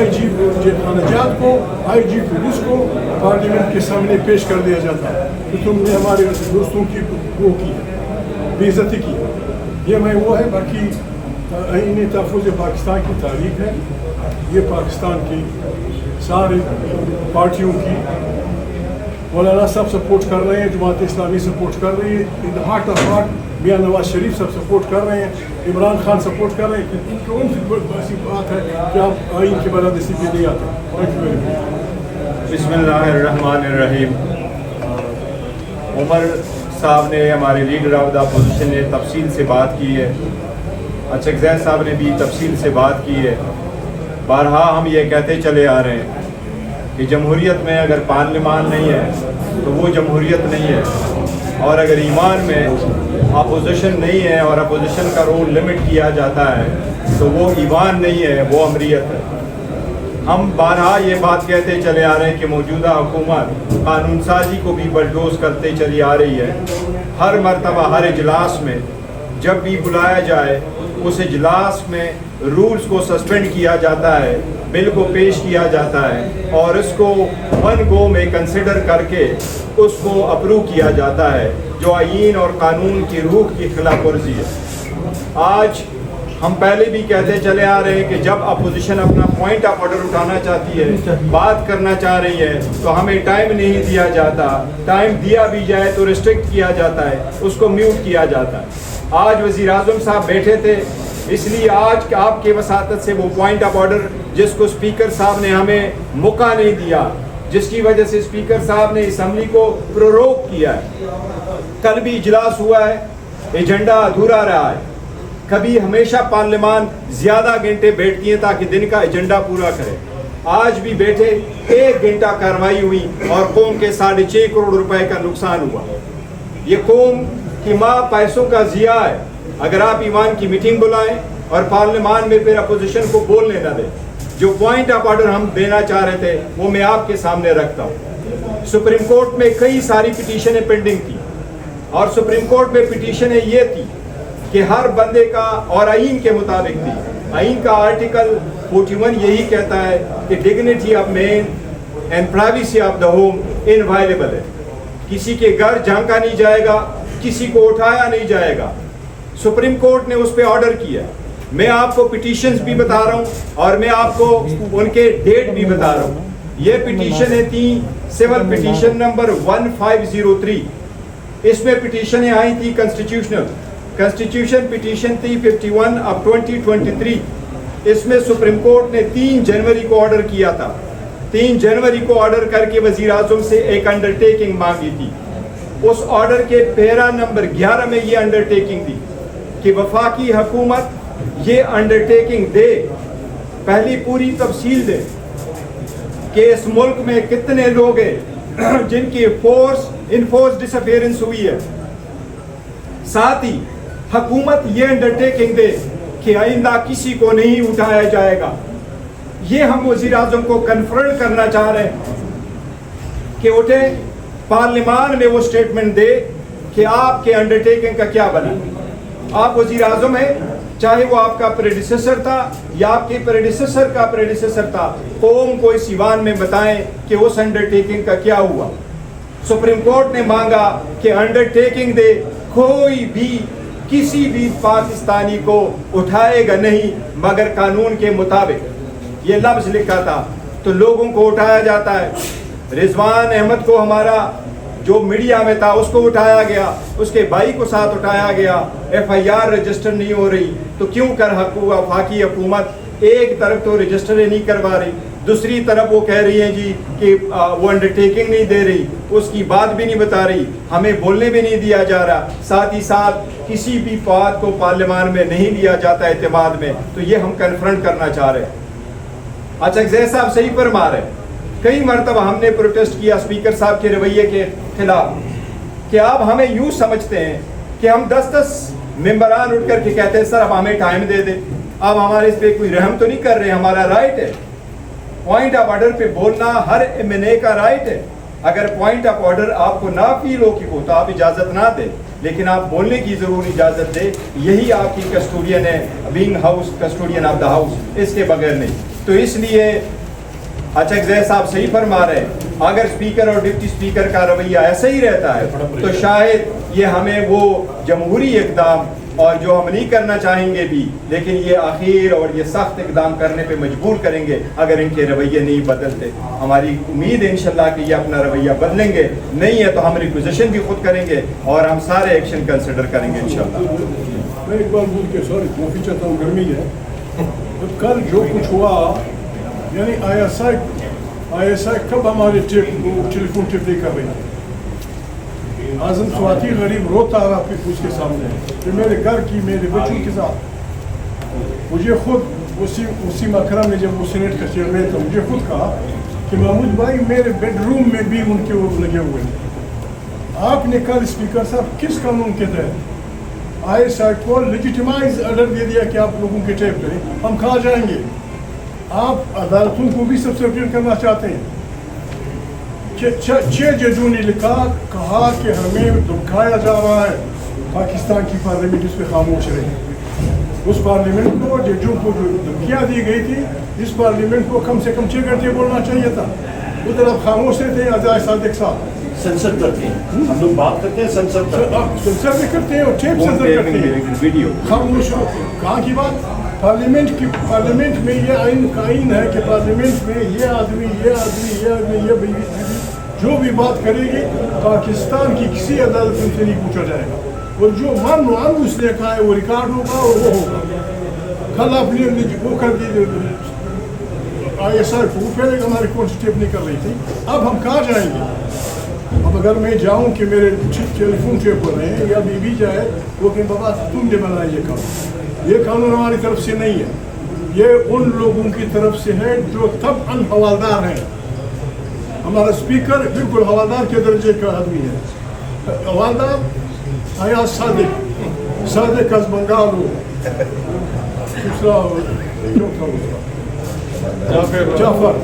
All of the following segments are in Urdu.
آئی جی خانہ جات کو, آئی جی پولیس کو پارلیمنٹ کے سامنے پیش کر دیا جاتا ہے کہ تم نے ہمارے دوستوں کی وہ کی بے عزتی کی. یہ میں وہ ہے. باقی آئین تحفظ پاکستان کی تاریخ ہے. یہ پاکستان کی سارے پارٹیوں کی, مولانا صاحب سپورٹ کر رہے ہیں, جماعت اسلامی سپورٹ کر رہی ہے, ان the heart of heart Mian Nawaz Sharif sub support کر رہے ہیں, عمران خان سپورٹ کر رہے ہیں. ان کی کون سی ایسی بات ہے کہ آپ آئین کی برادری پہ نہیں آتے. Thank you very much. بسم اللہ الرحمن الرحیم. عمر صاحب نے, ہمارے لیڈر آف دا اپوزیشن نے تفصیل سے بات کی ہے. اچھک صاحب نے بھی تفصیل سے بات کی ہے. بارہا ہم یہ کہتے چلے آ رہے ہیں کہ جمہوریت میں اگر پارلیمان نہیں ہے تو وہ جمہوریت نہیں ہے, اور اگر ایمان میں اپوزیشن نہیں ہے اور اپوزیشن کا رول لمٹ کیا جاتا ہے تو وہ ایمان نہیں ہے, وہ امریت ہے. ہم بارہا یہ بات کہتے چلے آ رہے ہیں کہ موجودہ حکومت قانون سازی کو بھی بلڈوز کرتے چلی آ رہی ہے. ہر مرتبہ ہر اجلاس میں جب بھی بلایا جائے اس اجلاس میں رولز کو سسپینڈ کیا جاتا ہے, بل کو پیش کیا جاتا ہے اور اس کو ون گو میں کنسیڈر کر کے اس کو اپروو کیا جاتا ہے, جو آئین اور قانون کی روح کی خلاف ورزی ہے. آج ہم پہلے بھی کہتے چلے آ رہے ہیں کہ جب اپوزیشن اپنا پوائنٹ آف آرڈر اٹھانا چاہتی ہے, بات کرنا چاہ رہی ہے, تو ہمیں ٹائم نہیں دیا جاتا. ٹائم دیا بھی جائے تو ریسٹرکٹ کیا جاتا ہے, اس کو میوٹ کیا جاتا ہے. آج وزیر اعظم صاحب بیٹھے تھے, اس لیے آج آپ کے وساطت سے وہ پوائنٹ آف آرڈر جس کو اسپیکر صاحب نے ہمیں موقع نہیں دیا, جس کی وجہ سے اسپیکر صاحب نے اسمبلی کو پروروک کیا ہے. کل بھی اجلاس ہوا ہے, ایجنڈا ادھورا رہا ہے. کبھی ہمیشہ پارلیمان زیادہ گھنٹے بیٹھتی ہیں تاکہ دن کا ایجنڈا پورا کرے. آج بھی بیٹھے 1 گھنٹہ کارروائی ہوئی اور قوم کے 6.5 کروڑ روپے کا نقصان ہوا. یہ قوم کی ماں پیسوں کا ضیاع ہے. اگر آپ ایوان کی میٹنگ بلائیں اور پارلیمان میں پھر اپوزیشن کو بولنے نہ دیں, جو پوائنٹ آف آرڈر ہم دینا چاہ رہے تھے وہ میں آپ کے سامنے رکھتا ہوں. سپریم کورٹ میں کئی ساری پٹیشنیں پینڈنگ تھی, اور سپریم کورٹ میں پٹیشنیں یہ تھی کہ ہر بندے کا, اور آئین کے مطابق تھی, آئین کا آرٹیکل 41 یہی کہتا ہے کہ dignity of man and privacy of the home inviolable ہے. کسی کے گھر جھانکا نہیں جائے گا, کسی کو اٹھایا نہیں جائے گا. سپریم کورٹ نے اس پہ آرڈر کیا. میں آپ کو پٹیشنز بھی بتا رہا ہوں اور میں آپ کو ان کے ڈیٹ بھی بتا رہا ہوں. یہ پٹیشنیں تھیں سول پٹیشن نمبر 1503. اس میں پٹیشنیں آئی تھی کنسٹیٹیوشن پٹیشن تھی 51 of 2023. اس میں سپریم کورٹ نے 3 جنوری کو آرڈر کیا تھا. 3 جنوری کو آرڈر کر کے وزیر اعظم سے ایک انڈرٹیکنگ مانگی تھی. اس آرڈر کے پیرا نمبر 11 میں یہ انڈرٹیکنگ تھی کہ وفاقی حکومت یہ انڈرٹیکنگ دے, پہلی پوری تفصیل دے کہ اس ملک میں کتنے لوگ ہیں جن کی انفورس ڈس اپیئرنس ہوئی ہے. ساتھ ہی حکومت یہ انڈرٹیکنگ دے کہ آئندہ کسی کو نہیں اٹھایا جائے گا. یہ ہم وزیر اعظم کو کنفرم کرنا چاہ رہے ہیں کہ اٹھے, پارلیمان میں وہ سٹیٹمنٹ دے کہ آپ کے انڈرٹیکنگ کا کیا بنا. آپ وزیر اعظم ہیں, چاہے وہ آپ کا پریڈیسیسر تھا یا آپ کے پریڈیسیسر کا پریڈیسیسر تھا, قوم کو اس ایوان میں بتائیں کہ اس انڈرٹیکنگ کا کیا ہوا. سپریم کورٹ نے مانگا کہ انڈرٹیکنگ دے, کوئی بھی کسی بھی پاکستانی کو اٹھائے گا نہیں مگر قانون کے مطابق. یہ لفظ لکھا تھا تو لوگوں کو اٹھایا جاتا ہے. رضوان احمد کو ہمارا جو میڈیا میں تھا اس کو اٹھایا گیا, اس کے بھائی کو ساتھ اٹھایا گیا. FIR رجسٹر نہیں ہو رہی تو کیوں کر وفاقی حکومت ایک طرف تو رجسٹر نہیں کروا رہی, دوسری طرف وہ کہہ رہی ہیں جی کہ وہ انڈرٹیکنگ نہیں دے رہی, اس کی بات بھی نہیں بتا رہی, ہمیں بولنے بھی نہیں دیا جا رہا. ساتھ ہی ساتھ کسی بھی بات کو پارلیمان میں نہیں لیا جاتا اعتماد میں. تو یہ ہم کنفرنٹ کرنا چاہ رہے ہیں. اچھا زید صاحب صحیح فرما رہے ہیں. کئی مرتبہ ہم نے پروٹیسٹ کیا اسپیکر صاحب کے رویے کے خلاف کہ آپ ہمیں یوں سمجھتے ہیں کہ ہم 10 ممبران اٹھ کر کے کہتے ہیں سر اب ہمیں ٹائم دے دیں, اب ہمارے اس پہ کوئی رحم تو نہیں کر رہے, ہمارا رائٹ ہے. پوائنٹ آف آرڈر پہ بولنا ہر MNA کا رائٹ ہے. اگر پوائنٹ آف آرڈر آپ کو نہ فیل ہو کہ ہو تو آپ اجازت نہ دیں, لیکن آپ بولنے کی ضرور اجازت دیں. یہی آپ کی کسٹوڈین ہے, being house custodian of the house, اس کے بغیر نہیں. تو اس لیے اچھا صاحب صحیح فرما رہے ہیں، اگر اسپیکر اور ڈپٹی اسپیکر کا رویہ ایسا ہی رہتا ہے تو شاید یہ ہمیں وہ جمہوری اقدام اور جو ہم نہیں کرنا چاہیں گے بھی، لیکن یہ آخر اور یہ سخت اقدام کرنے پہ مجبور کریں گے اگر ان کے رویے نہیں بدلتے۔ ہماری امید ہے انشاءاللہ کہ یہ اپنا رویہ بدلیں گے، نہیں ہے تو ہم ریکوزیشن بھی خود کریں گے اور ہم سارے ایکشن کنسیڈر کریں گے انشاءاللہ۔ میں ایک بار بول کے سوری معافی چاہتا ہوں، گرمی ہے۔ کل جو کچھ ہوا، یعنی آئی ایس آئی کب ہمارے ٹیلی فون ٹیپ نہیں کر رہی ہے؟ اعظم سواتی غریب روتا رہا پھر اس کے سامنے کہ میرے گھر کی، میرے بچوں کے ساتھ۔ مجھے خود وسیم اکرم نے جب وہ سینیٹ کا چیئرمین تھا، مجھے خود کہا کہ محمود بھائی میرے بیڈ روم میں بھی ان کے وہ لگے ہوئے ہیں۔ آپ نے کل اسپیکر صاحب کس قانون کے تحت آئی ایس آئی کو لیجیٹیمائز آرڈر دے دیا کہ آپ لوگوں کے ٹیپ کریں؟ ہم کہاں جائیں گے؟ آپ عدالتوں کو بھی سبسٹیوٹ کرنا چاہتے ہیں۔ 6 ججوں نے لکھا، کہا کہ ہمیں دھمکایا جا رہا ہے، پاکستان کی پارلیمنٹ اس پہ خاموش رہی۔ اس پارلیمنٹ کو، ججوں کو جو دھمکیاں دی گئی تھی، اس پارلیمنٹ کو کم سے کم 6 گھنٹے بولنا چاہیے تھا۔ ادھر آپ خاموش رہتے ہیں عزیز صادق صاحب۔ سینسر کرتے ہیں، ہم لوگ بات کرتے ہیں سینسر کرتے ہیں، آپ سینسر بھی کرتے ہیں اور ٹیپ سینسر کرتے ہیں، ویڈیو خاموش ہو۔ کہاں کی بات؟ پارلیمنٹ میں یہ آئین قائم ہے کہ پارلیمنٹ میں یہ آدمی یہ جو بھی بات کرے گی پاکستان کی کسی عدالت سے نہیں پوچھا جائے گا، اور جو مان اس نے کہا ہے وہ ریکارڈ ہوگا اور وہ ہوگا۔ کل آپ نے وہ کر دی آئی ایس آئی کو، پہلے ہماری کانسٹیپ نہیں کر رہی تھی، اب ہم کہاں جائیں گے؟ اب اگر میں جاؤں کہ میرے ٹیلی فون ٹیپ ہو رہے ہیں یا بیوی جائے وہ کہ بابا تم نے بنایا یہ قانون، یہ قانون ہماری طرف سے نہیں ہے، یہ ان لوگوں کی طرف سے ہے جو طبعاً حوالدار ہیں۔ ہمارا اسپیکر بالکل حوالدار کے درجے کا آدمی ہے۔ حوالدار حیات صادق از بنگالو، دوسرا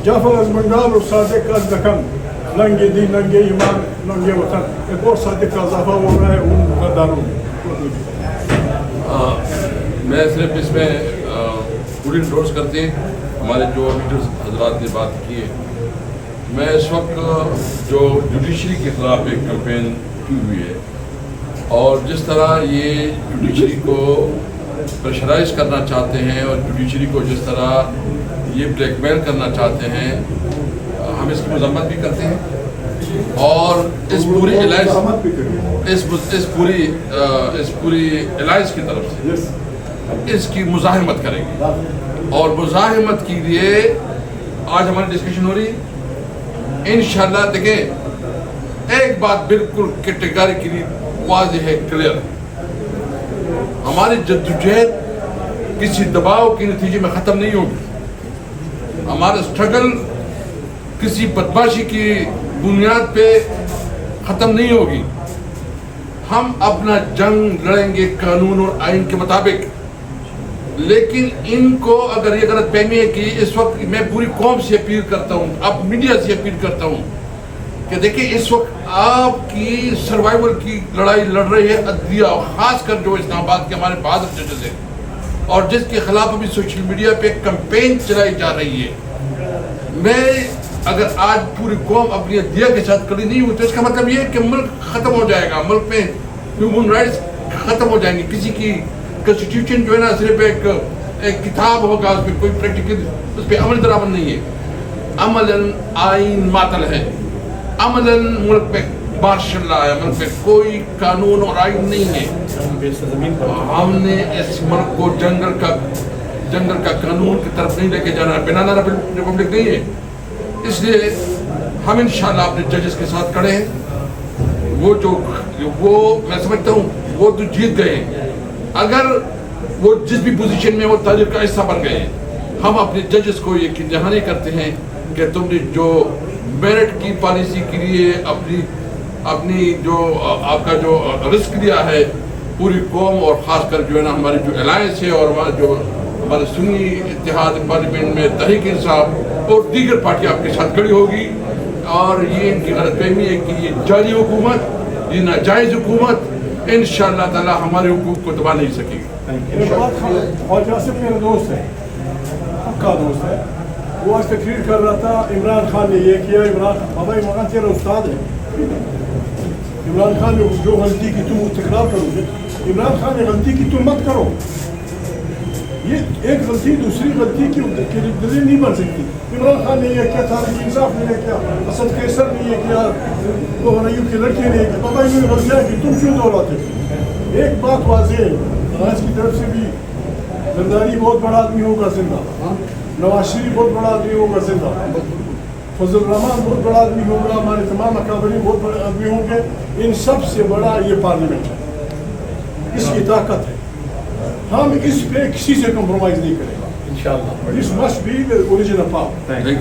جعفر از بنگالو، صادق از دکن، ننگے دین ننگے ایمان ننگے وطن، ایک اور صادق کا اضافہ ہو رہا ہے ان غداروں میں۔ میں صرف اس میں پوری انڈورس کرتے ہیں ہمارے جو لیڈرز حضرات نے بات کی ہے۔ میں اس وقت جو جوڈیشری کے خلاف ایک کیمپین کی ہوئی ہے اور جس طرح یہ جوڈیشری کو پریشرائز کرنا چاہتے ہیں اور جوڈیشری کو جس طرح یہ بلیک میل کرنا چاہتے ہیں، ہم اس کی مذمت بھی کرتے ہیں اور اس پوری الائنس اس پوری الائنس کی طرف سے اس کی مزاحمت کریں گے۔ اور مزاحمت کے لیے آج ہماری ڈسکشن ہو رہی ہے۔ انشاءاللہ دیکھیں، ایک بات بالکل کیٹیگریکلی واضح ہے، کلیئر ہے، ہماری جدوجہد کسی دباؤ کے نتیجے میں ختم نہیں ہوگی۔ ہمارا اسٹرگل کسی بدماشی کی بنیاد پہ ختم نہیں ہوگی۔ ہم اپنا جنگ لڑیں گے قانون اور آئین کے مطابق، لیکن ان کو اگر یہ غلط فہمی ہے کہ اس وقت میں پوری قوم سے اپیل کرتا ہوں، اب میڈیا سے اپیل کرتا ہوں کہ دیکھیں اس وقت آپ کی سروائیول کی لڑائی لڑ رہی ہے عدلیہ، اور خاص کر جو اسلام آباد کے ہمارے بہادر ججز ہیں اور جس کے خلاف ابھی سوشل میڈیا پہ کمپین چلائی جا رہی ہے۔ میں اگر آج پوری قوم اپنی عدلیہ کے ساتھ کھڑی نہیں ہوئی تو اس کا مطلب یہ ہے کہ ملک ختم ہو جائے گا، ملک میں ہیومن رائٹس ختم ہو جائیں گے۔ کسی کی کنسٹیٹیوشن جو ہے نا صرف ایک کتاب ہوگا، اس پہ کوئی پریکٹیکل اس پہ عمل درآمد نہیں ہے۔ عملاً آئین معطل ہے، عملاً ملک پہ مارشل لا ہے، ملک پہ کوئی قانون اور آئین نہیں ہے۔ ہم نے اس ملک کو جنگل کا قانون کی طرف نہیں لے کے جانا، بنانا ریپبلک نہیں ہے۔ اس لیے ہم انشاءاللہ اپنے ججز کے ساتھ کھڑے ہیں۔ وہ میں سمجھتا ہوں وہ تو جیت گئے ہیں، اگر وہ جس بھی پوزیشن میں وہ تاریخ کا حصہ بن گئے ہیں۔ ہم اپنے ججز کو یقین دہانی کرتے ہیں کہ تم نے جو میرٹ کی پالیسی کے لیے اپنی جو آپ کا جو رسک لیا ہے، پوری قوم اور خاص کر جو ہے نا ہماری جو الائنس ہے اور ہمارے سنی اتحاد پارلیمنٹ میں تحریک انصاف اور دیگر پارٹی آپ کے ساتھ کھڑی ہوگی، اور یہ ان کی غلط فہمی ہے کہ یہ جعلی حکومت، یہ ناجائز حکومت انشاءاللہ تعالی ہمارے حقوق کو دبا نہیں سکے گی۔ خواجہ آصف میرا دوست ہے، پکا دوست ہے، وہ آج تقریر کر رہا تھا عمران خان نے یہ کیا. بابا عمران تیرا استاد ہے. عمران خان نے جو غلطی کی تم وہ تکرار کرو گے. عمران خان نے غلطی کی تم مت کرو. یہ ایک غلطی دوسری غلطی کی دلیل نہیں بن سکتی. عمران خان نے یہ کیا, تحریک انصاف نے یہ کیا, اسد قیصر نے یہ کیا, وہ ایوب کے لڑکے نے یہ کیا. بابا انہوں نے غلطیاں کی, تم کیوں دوہراتے ہو؟ ایک بات واضح ہے, آج کی طرف سے بھی زرداری بہت بڑا آدمی ہوگا زندہ, نواز شریف بہت بڑا آدمی ہوگا زندہ, فضل الرحمان بہت بڑا آدمی ہوگا, ہمارے تمام اکابرین بہت بڑے آدمی ہوں گے. ان سب سے بڑا یہ پارلیمنٹ ہے, اس کی طاقت ہے. ہم اس پہ کسی سے کمپرومائز نہیں کریں گے انشاءاللہ. This must be the original power. Thank you.